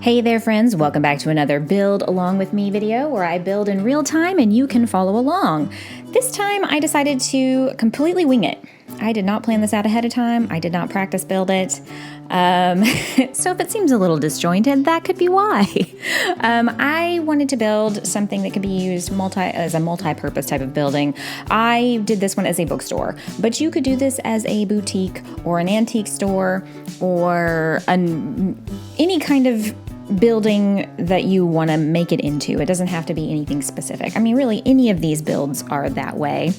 Hey there friends, welcome back to another Build Along With Me video where I build in real time and you can follow along. This time I decided to completely wing it. I did not plan this out ahead of time. I did not practice build it. So if it seems a little disjointed, that could be why. I wanted to build something that could be used as a multi-purpose type of building. I did this one as a bookstore, but you could do this as a boutique or an antique store or any kind of building that you want to make it into. It doesn't have to be anything specific. I mean, really, any of these builds are that way.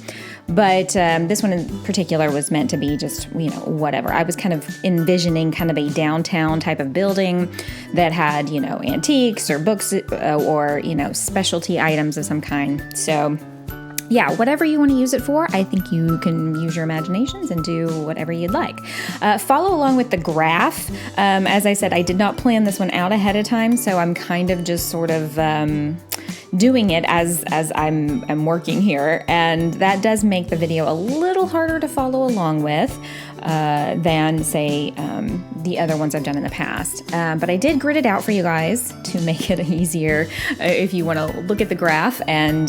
But this one in particular was meant to be just, whatever. I was kind of envisioning kind of a downtown type of building that had, antiques or books or, specialty items of some kind. So yeah, whatever you want to use it for, I think you can use your imaginations and do whatever you'd like. Follow along with the graph. As I said, I did not plan this one out ahead of time, so I'm kind of just sort of doing it as I'm working here, and that does make the video a little harder to follow along with than, say, the other ones I've done in the past. But I did grid it out for you guys to make it easier if you want to look at the graph and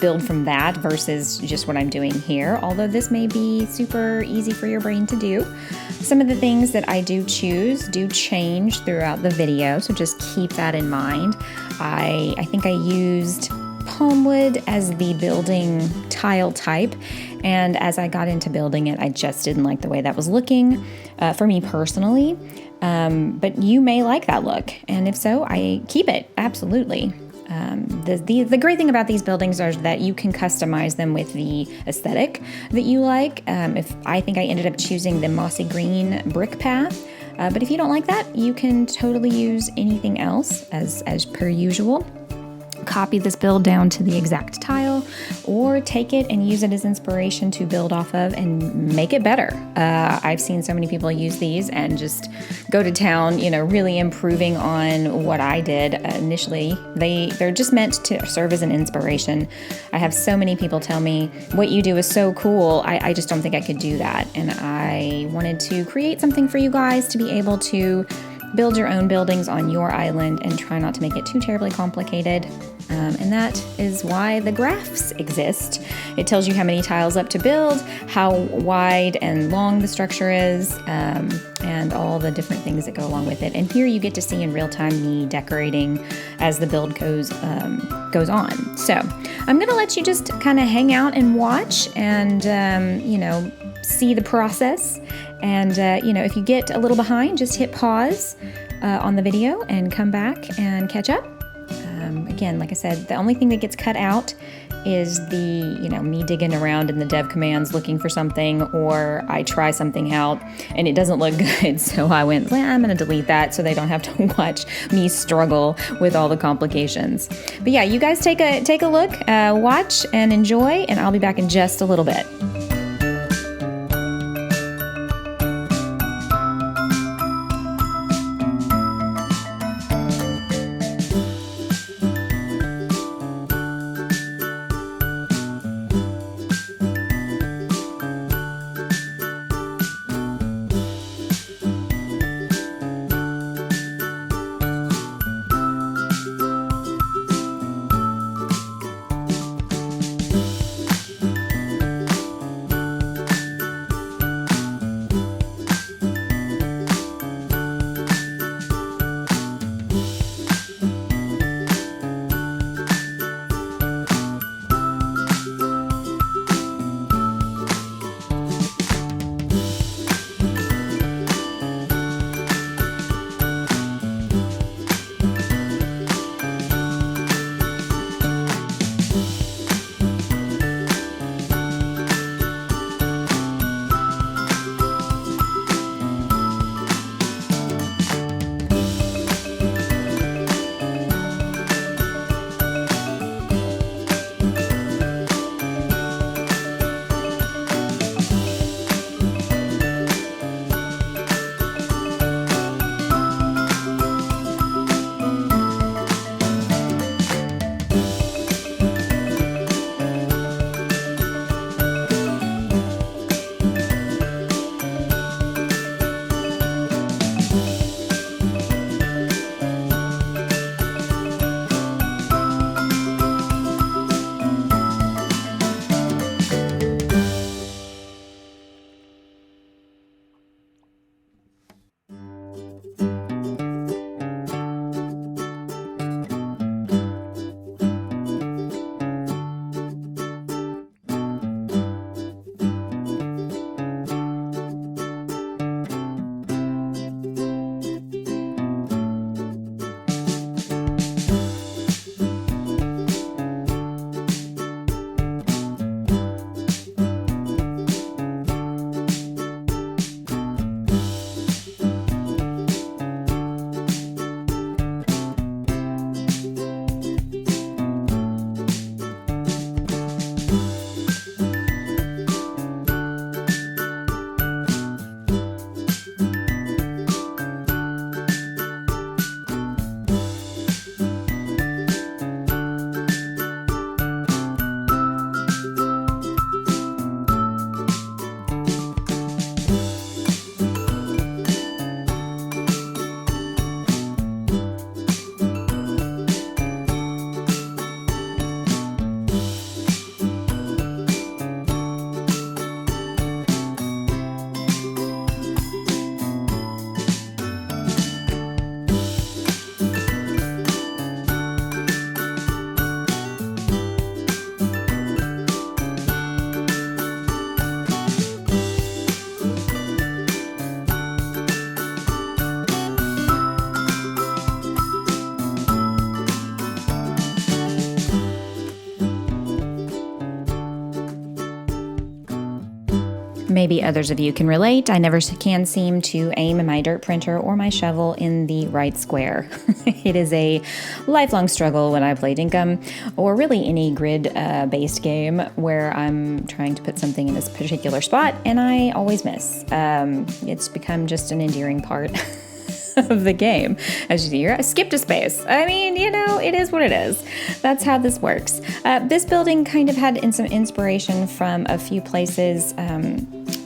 build from that versus just what I'm doing here, although this may be super easy for your brain to do. Some of the things that I do choose do change throughout the video, so just keep that in mind. I think I used palm wood as the building tile type, and as I got into building it, I just didn't like the way that was looking for me personally, but you may like that look, and if so, I keep it, absolutely. The great thing about these buildings is that you can customize them with the aesthetic that you like. I think I ended up choosing the mossy green brick path, but if you don't like that, you can totally use anything else as per usual. Copy this build down to the exact tile, or take it and use it as inspiration to build off of and make it better. I've seen so many people use these and just go to town, really improving on what I did initially. They're just meant to serve as an inspiration. I have so many people tell me, what you do is so cool, I just don't think I could do that. And I wanted to create something for you guys to be able to build your own buildings on your island and try not to make it too terribly complicated. And that is why the graphs exist. It tells you how many tiles up to build, how wide and long the structure is, and all the different things that go along with it. And here you get to see in real time me decorating as the build goes on. So I'm going to let you just kind of hang out and watch and, see the process. And, if you get a little behind, just hit pause on the video and come back and catch up. Again, like I said, the only thing that gets cut out is the, me digging around in the dev commands looking for something, or I try something out and it doesn't look good. So I went, I'm going to delete that so they don't have to watch me struggle with all the complications. But yeah, you guys take a look, watch and enjoy, and I'll be back in just a little bit. Maybe others of you can relate. I never can seem to aim my dirt printer or my shovel in the right square. It is a lifelong struggle when I play Dinkum, or really any grid-based game where I'm trying to put something in this particular spot, and I always miss. It's become just an endearing part of the game. As you see here, I skipped a space. I mean, it is what it is. That's how this works. This building kind of had some inspiration from a few places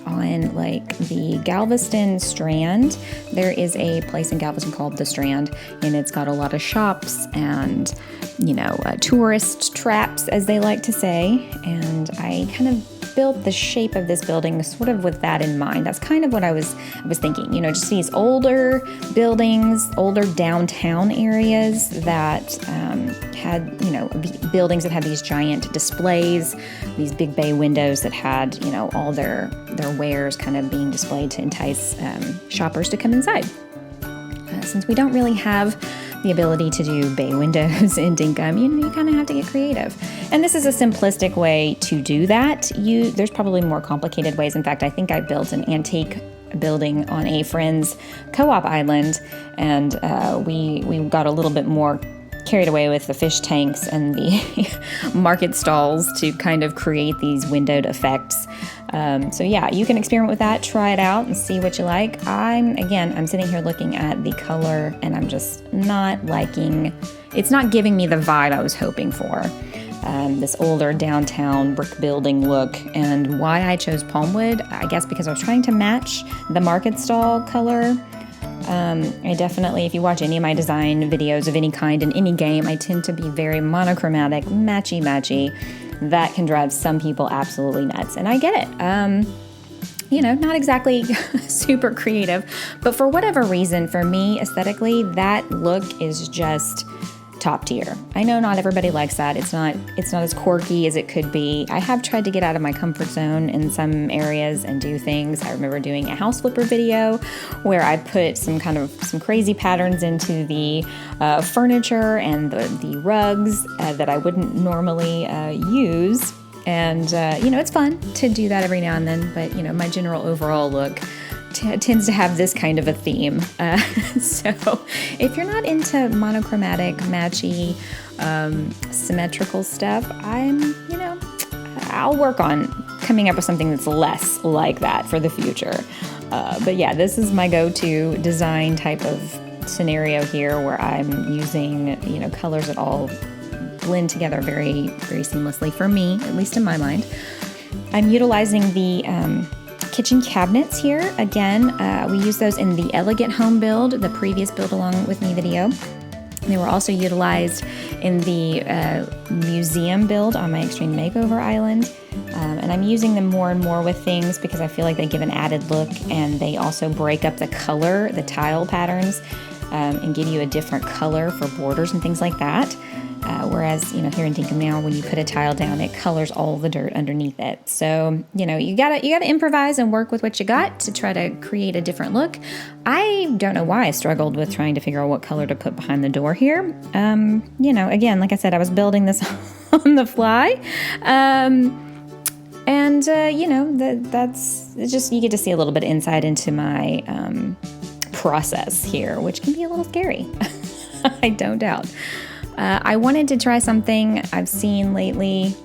on like the Galveston Strand. There is a place in Galveston called the Strand, and it's got a lot of shops and tourist traps, as they like to say. And I kind of built the shape of this building sort of with that in mind. That's kind of what I was thinking, just these older buildings, older downtown areas that had, buildings that had these giant displays, these big bay windows that had, all their wares kind of being displayed to entice shoppers to come inside. Since we don't really have the ability to do bay windows in Dinkum, you kind of have to get creative. And this is a simplistic way to do that. There's probably more complicated ways. In fact, I think I built an antique building on a friend's co-op island, and we got a little bit more carried away with the fish tanks and the market stalls to kind of create these windowed effects. So yeah, you can experiment with that, try it out and see what you like. I'm sitting here looking at the color and I'm just not liking, it's not giving me the vibe I was hoping for. This older downtown brick building look. And why I chose palm wood, I guess because I was trying to match the market stall color. I definitely, if you watch any of my design videos of any kind in any game, I tend to be very monochromatic, matchy. That can drive some people absolutely nuts, and I get it. Not exactly super creative, but for whatever reason, for me, aesthetically, that look is just top tier. I know not everybody likes that. It's not as quirky as it could be. I have tried to get out of my comfort zone in some areas and do things. I remember doing a house flipper video where I put some crazy patterns into the furniture and the rugs that I wouldn't normally use. And, it's fun to do that every now and then, but, my general overall look tends to have this kind of a theme. So if you're not into monochromatic, matchy, symmetrical stuff, I'll work on coming up with something that's less like that for the future. But yeah, this is my go-to design type of scenario here where I'm using, colors that all blend together very, very seamlessly for me, at least in my mind. I'm utilizing the kitchen cabinets here. Again, we use those in the Elegant Home build, the previous Build Along With Me video. They were also utilized in the museum build on my Extreme Makeover Island. And I'm using them more and more with things because I feel like they give an added look, and they also break up the color, the tile patterns, and give you a different color for borders and things like that. Whereas, here in Dinkum now, when you put a tile down, it colors all the dirt underneath it. So, you gotta improvise and work with what you got to try to create a different look. I don't know why I struggled with trying to figure out what color to put behind the door here. Again, like I said, I was building this on the fly. That's just, you get to see a little bit insight into my process here, which can be a little scary. I don't doubt. I wanted to try something I've seen lately.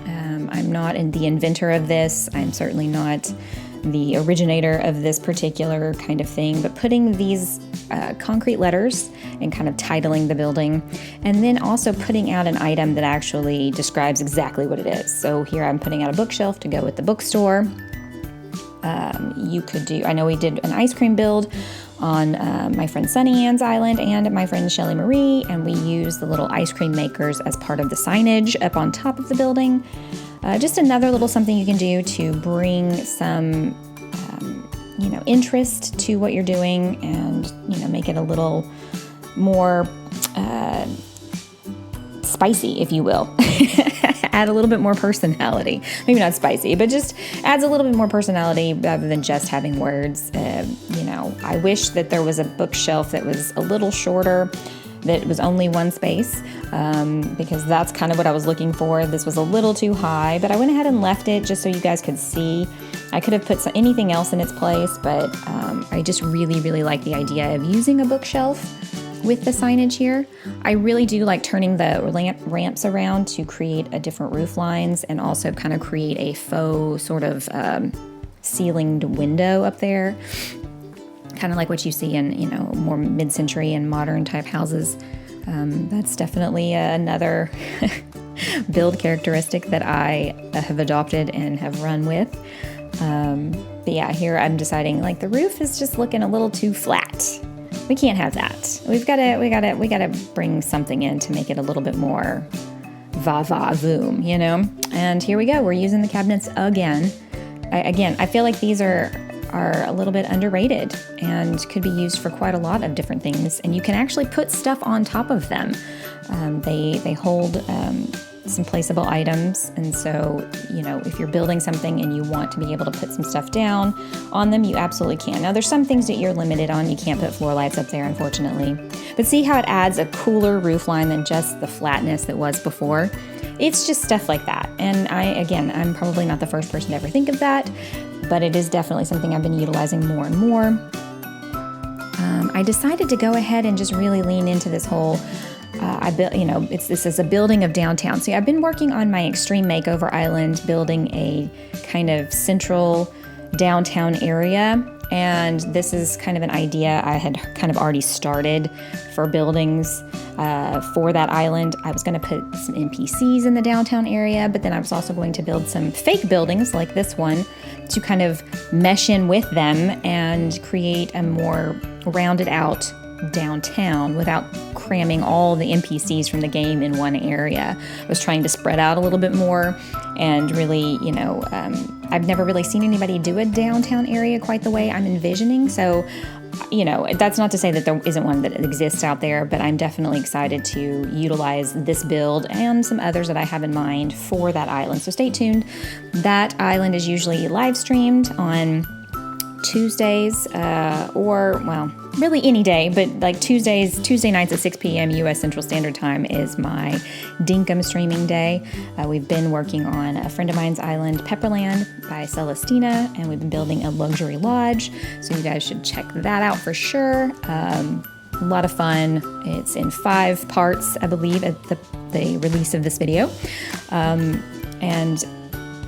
I'm not the inventor of this. I'm certainly not the originator of this particular kind of thing, but putting these concrete letters and kind of titling the building, and then also putting out an item that actually describes exactly what it is. So here I'm putting out a bookshelf to go with the bookstore. I know we did an ice cream build on my friend Sunny Ann's island and my friend Shelly Marie, and we used the little ice cream makers as part of the signage up on top of the building. Just another little something you can do to bring some, interest to what you're doing, and, make it a little more spicy, if you will. Add a little bit more personality. Maybe not spicy, but just adds a little bit more personality rather than just having words. I wish that there was a bookshelf that was a little shorter that was only one space because that's kind of what I was looking for. This was a little too high, but I went ahead and left it just so you guys could see. I could have put anything else in its place, but I just really, really like the idea of using a bookshelf with the signage here. I really do like turning the ramps around to create a different roof lines and also kind of create a faux sort of ceilinged window up there. Kind of like what you see in, more mid-century and modern type houses. That's definitely another build characteristic that I have adopted and have run with. But yeah, here I'm deciding like the roof is just looking a little too flat. We can't have that. We gotta bring something in to make it a little bit more va-va-voom, And here we go. We're using the cabinets again. I feel like these are a little bit underrated and could be used for quite a lot of different things. And you can actually put stuff on top of them. They hold some placeable items. And so, if you're building something and you want to be able to put some stuff down on them, you absolutely can. Now, there's some things that you're limited on. You can't put floor lights up there, unfortunately. But see how it adds a cooler roof line than just the flatness that was before? It's just stuff like that. And I'm probably not the first person to ever think of that, but it is definitely something I've been utilizing more and more. I decided to go ahead and just really lean into this whole this is a building of downtown. See, I've been working on my extreme makeover island, building a kind of central downtown area. And this is kind of an idea I had kind of already started for buildings for that island. I was going to put some NPCs in the downtown area, but then I was also going to build some fake buildings like this one to kind of mesh in with them and create a more rounded out downtown without cramming all the NPCs from the game in one area. I was trying to spread out a little bit more and really, I've never really seen anybody do a downtown area quite the way I'm envisioning. So, that's not to say that there isn't one that exists out there, but I'm definitely excited to utilize this build and some others that I have in mind for that island. So stay tuned. That island is usually live streamed on Tuesdays really any day, but like Tuesday nights at 6 p.m. U.S. Central Standard Time is my Dinkum streaming day. We've been working on a friend of mine's island, Pepperland by Celestina, and we've been building a luxury lodge, so you guys should check that out for sure. A lot of fun. It's in 5 parts, I believe, at the release of this video. And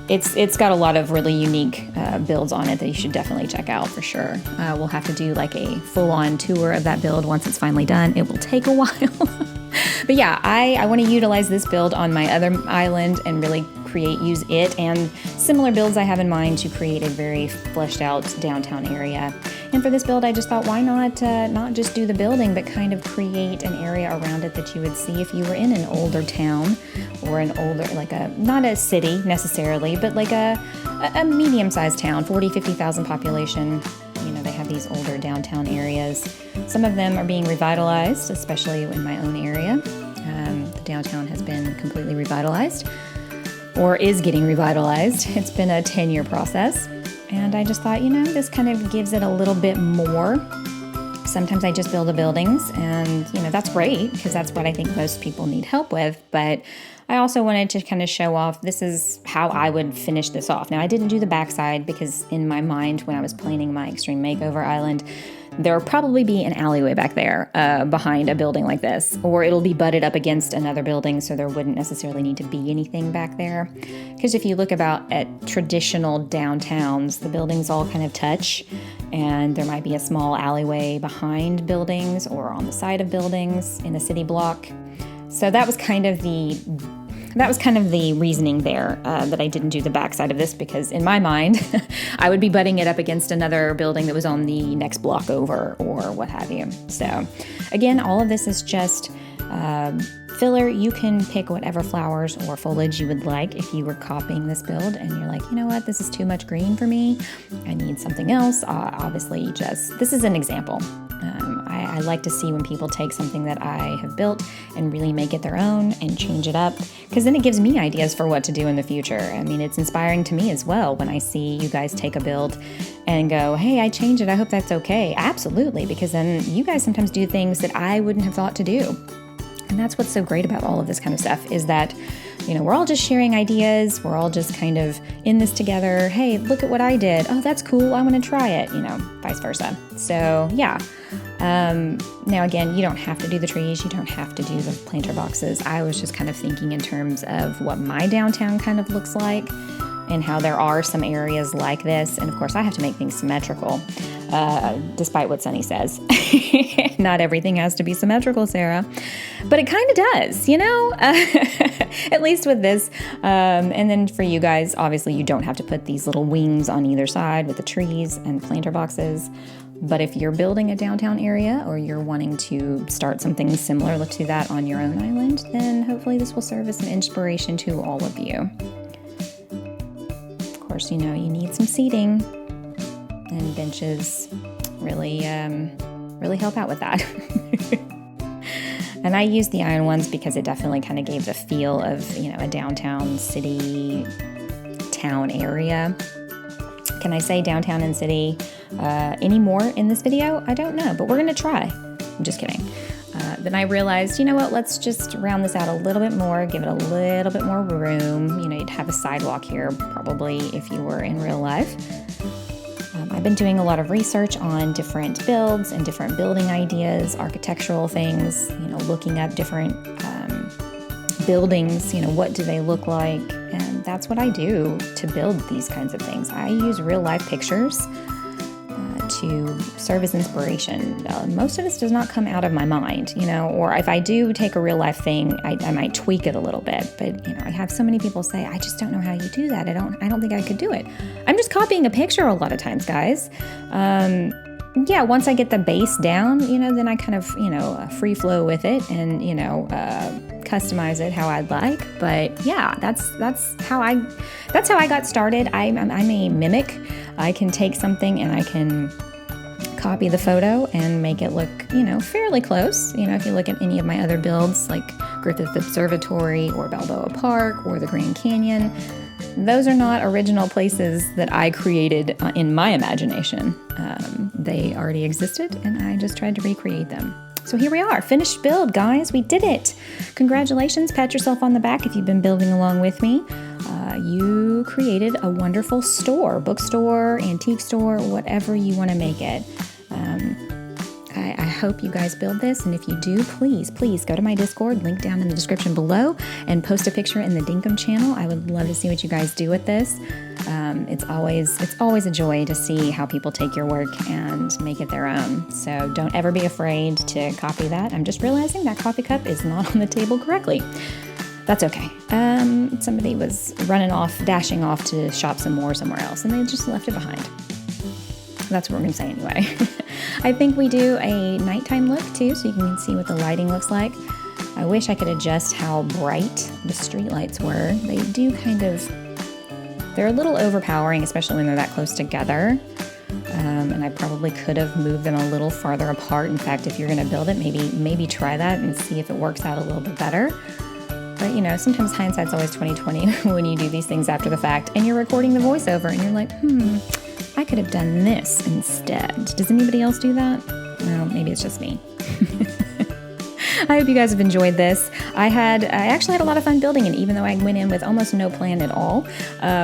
it's got a lot of really unique builds on it that you should definitely check out for sure. We'll have to do like a full-on tour of that build once it's finally done. It will take a while. But yeah, I want to utilize this build on my other island and really use it and similar builds I have in mind to create a very fleshed out downtown area. And for this build, I just thought, why not just do the building, but kind of create an area around it that you would see if you were in an older town or an older, not a city necessarily, but like a medium-sized town, 40, 50,000 population. They have these older downtown areas. Some of them are being revitalized, especially in my own area. The downtown has been completely revitalized or is getting revitalized. It's been a 10-year process. And I just thought, this kind of gives it a little bit more. Sometimes I just build the buildings and, that's great because that's what I think most people need help with. But I also wanted to kind of show off, this is how I would finish this off. Now, I didn't do the backside because in my mind, when I was planning my extreme makeover island, there will probably be an alleyway back there behind a building like this, or it'll be butted up against another building, so there wouldn't necessarily need to be anything back there. Because if you look at traditional downtowns, the buildings all kind of touch, and there might be a small alleyway behind buildings or on the side of buildings in a city block. So that was kind of the reasoning there that I didn't do the backside of this because in my mind, I would be butting it up against another building that was on the next block over or what have you. So again, all of this is just filler. You can pick whatever flowers or foliage you would like if you were copying this build and you're like, you know what, this is too much green for me. I need something else. Obviously, this is an example. I like to see when people take something that I have built and really make it their own and change it up, because then it gives me ideas for what to do in the future. I mean, it's inspiring to me as well when I see you guys take a build and go, hey, I changed it. I hope that's okay. Absolutely, because then you guys sometimes do things that I wouldn't have thought to do. And that's what's so great about all of this kind of stuff, is that, you know, we're all just sharing ideas. We're all just kind of in this together. Hey, look at what I did. Oh, that's cool. I want to try it, you know, vice versa. So yeah. Now again, you don't have to do the trees. You don't have to do the planter boxes. I was just kind of thinking in terms of what my downtown kind of looks like and how there are some areas like this. And of course, I have to make things symmetrical, despite what Sunny says. Not everything has to be symmetrical, Sarah. But it kind of does, you know? At least with this. And then for you guys, obviously, you don't have to put these little wings on either side with the trees and planter boxes. But if you're building a downtown area, or you're wanting to start something similar to that on your own island, then hopefully this will serve as an inspiration to all of you. Of course, you know, you need some seating, and benches really help out with that. And I use the iron ones because it definitely kind of gave the feel of, you know, a downtown city town area. Can I say downtown and city anymore in this video? I don't know, but we're gonna try. I'm just kidding. Then I realized, you know what, let's just round this out a little bit more, give it a little bit more room. You know, you'd have a sidewalk here probably if you were in real life. I've been doing a lot of research on different builds and different building ideas, architectural things, you know, looking up different buildings, you know, what do they look like? And that's what I do to build these kinds of things. I use real life pictures to serve as inspiration. Most of this does not come out of my mind, you know, or if I do take a real life thing, I might tweak it a little bit. But, you know, I have so many people say, I just don't know how you do that. I don't think I could do it. I'm just copying a picture a lot of times, guys. Yeah, once I get the base down, you know, then I kind of, you know, free flow with it and, you know, customize it how I'd like. But yeah, that's how I got started. I'm a mimic. I can take something and I can copy the photo and make it look, you know, fairly close. You know, if you look at any of my other builds, like Griffith Observatory or Balboa Park or the Grand Canyon, those are not original places that I created in my imagination. They already existed, and I just tried to recreate them. So here we are, finished build, guys. We did it. Congratulations. Pat yourself on the back if you've been building along with me. You created a wonderful store, bookstore, antique store, whatever you want to make it. I hope you guys build this, and if you do, please go to my Discord, link down in the description below, and post a picture in the Dinkum channel. I would love to see what you guys do with this. It's always a joy to see how people take your work and make it their own. So don't ever be afraid to copy that. I'm just realizing that coffee cup is not on the table correctly. That's okay. Somebody was dashing off to shop some more somewhere else, and they just left it behind. That's what we're going to say anyway. I think we do a nighttime look too, so you can see what the lighting looks like. I wish I could adjust how bright the street lights were. They're a little overpowering, especially when they're that close together. And I probably could have moved them a little farther apart. In fact, if you're going to build it, maybe try that and see if it works out a little bit better. But, you know, sometimes hindsight's always 20/20 when you do these things after the fact and you're recording the voiceover and you're like, I could have done this instead. Does anybody else do that? Well, maybe it's just me. I hope you guys have enjoyed this. I actually had a lot of fun building it, even though I went in with almost no plan at all,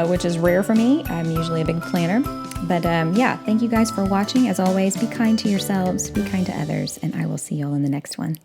which is rare for me. I'm usually a big planner. But yeah, thank you guys for watching. As always, be kind to yourselves, be kind to others, and I will see you all in the next one.